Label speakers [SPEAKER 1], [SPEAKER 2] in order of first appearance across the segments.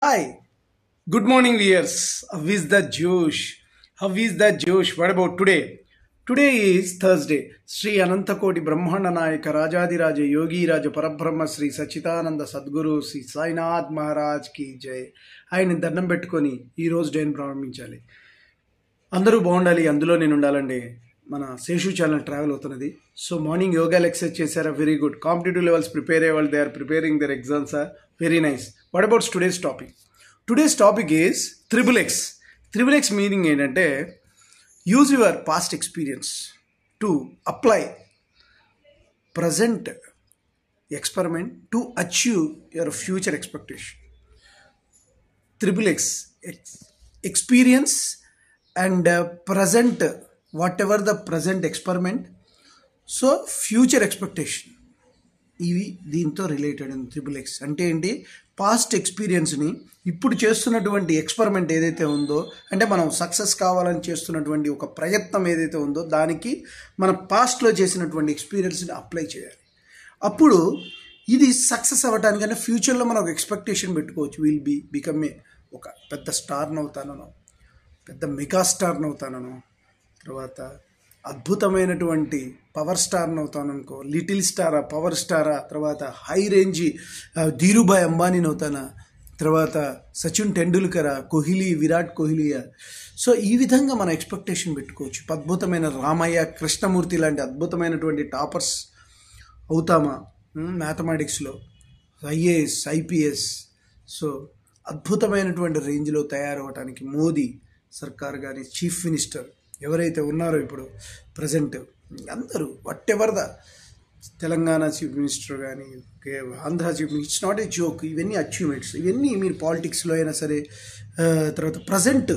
[SPEAKER 1] Hi, good morning, viewers. How is the Josh? How is the Josh? What about today? Today is Thursday. Sri Anantakoti Brahmana Nayaka Rajadiraja Yogi Raja Parabrahma Sri Sachitananda Sadguru Sri Sainath Maharaj ki jai. ఆయన దండం పెట్టుకొని ఈ రోజు డేని ప్రారంభించాలి. అందరూ బాగుండాలి, అందులో నేను ఉండాలండి. మన శేషు ఛానల్ ట్రావెల్ అవుతున్నది. సో మార్నింగ్ యోగా ఎక్సర్సైజ్ చేశారా? Very good. Competitive levels prepare అయ్యే వాళ్ళు they are preparing their exams are very nice. What about today's topic? Today's topic is triple X. Triple X meaning ఏంటంటే use your past experience to apply present experiment to achieve your future expectation. Triple X, experience and present, whatever the present experiment, so future expectation. ఇవి దీంతో related అండి. Triple X అంటే ఏంటి? Past ఎక్స్పీరియన్స్ని ఇప్పుడు చేస్తున్నటువంటి experiment ఏదైతే ఉందో, అంటే మనం సక్సెస్ కావాలని చేస్తున్నటువంటి ఒక ప్రయత్నం ఏదైతే ఉందో దానికి మన పాస్ట్లో చేసినటువంటి ఎక్స్పీరియన్స్ని అప్లై చేయాలి. అప్పుడు ఇది సక్సెస్ అవ్వడానికన్నా ఫ్యూచర్లో మనం ఒక ఎక్స్పెక్టేషన్ పెట్టుకోవచ్చు. బికమ్ ఒక పెద్ద స్టార్ని అవుతానో, పెద్ద మెగా స్టార్ని అవుతానో, తర్వాత అద్భుతమైనటువంటి పవర్ స్టార్ని అవుతాను అనుకో, లిటిల్ స్టారా, పవర్ స్టారా, తర్వాత హై రేంజ్ ధీరుభాయ్ అంబానీని అవుతానా, తర్వాత సచిన్ టెండూల్కరా, కోహ్లీ, విరాట్ కోహ్లీయా. సో ఈ విధంగా మన ఎక్స్పెక్టేషన్ పెట్టుకోవచ్చు. అద్భుతమైన రామయ్య, కృష్ణమూర్తి లాంటి అద్భుతమైనటువంటి టాపర్స్ అవుతామా మ్యాథమెటిక్స్లో, ఐఏఎస్, ఐపీఎస్. సో అద్భుతమైనటువంటి రేంజ్లో తయారవడానికి మోదీ సర్కార్ కానీ, చీఫ్ మినిస్టర్ ఎవరైతే ఉన్నారో ఇప్పుడు ప్రజెంట్ అందరూ, whatever the Telangana chief minister కానీ, Andhra chief minister, it's not a joke. ఇవన్నీ అచీవ్మెంట్స్. ఇవన్నీ మీరు పాలిటిక్స్లో అయినా సరే, తర్వాత ప్రజెంట్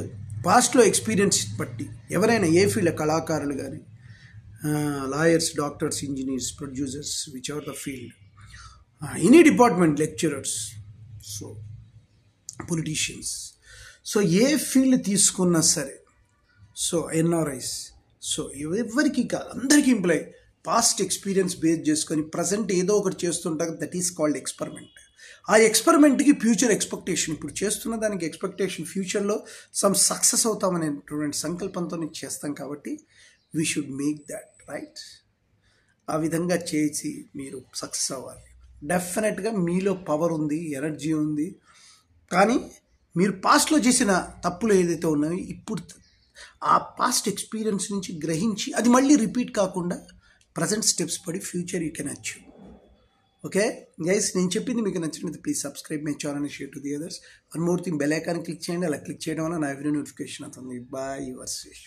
[SPEAKER 1] పాస్ట్లో ఎక్స్పీరియన్స్ బట్టి ఎవరైనా ఏ ఫీల్డ్, కళాకారులు కానీ, lawyers, doctors, engineers, producers, whichever the field, any department, lecturers, so politicians. So ఏ ఫీల్డ్ తీసుకున్నా సరే, సో ఎన్ఆర్ఐస్, సో ఎవరికి కాదు, అందరికీ ఎంప్లాయ్ పాస్ట్ ఎక్స్పీరియన్స్ బేస్ చేసుకొని ప్రజెంట్ ఏదో ఒకటి చేస్తుంటారు. That is called experiment. ఆ ఎక్స్పెరిమెంట్కి ఫ్యూచర్ ఎక్స్పెక్టేషన్, ఇప్పుడు చేస్తున్న దానికి ఎక్స్పెక్టేషన్ ఫ్యూచర్లో సమ్ సక్సెస్ అవుతామనేటువంటి సంకల్పంతో చేస్తాం. కాబట్టి we should make that right. ఆ విధంగా చేసి మీరు సక్సెస్ అవ్వాలి. డెఫినెట్గా మీలో పవర్ ఉంది, ఎనర్జీ ఉంది. కానీ మీరు పాస్ట్లో చేసిన తప్పులు ఏదైతే ఉన్నాయో ఇప్పుడు ఆ పాస్ట్ ఎక్స్పీరియన్స్ నుంచి గ్రహించి అది మళ్ళీ రిపీట్ కాకుండా ప్రజెంట్ స్టెప్స్ పడి future you can achieve. Okay guys, నేను చెప్పింది మీకు నచ్చినట్లయితే please subscribe my channel and share to the others. One more thing, bell icon click చేయండి. అలా క్లిక్ చేయడం వల్ల నా ఎవ్రీ నోటిఫికేషన్ అవుతుంది. Bye, your Sesh.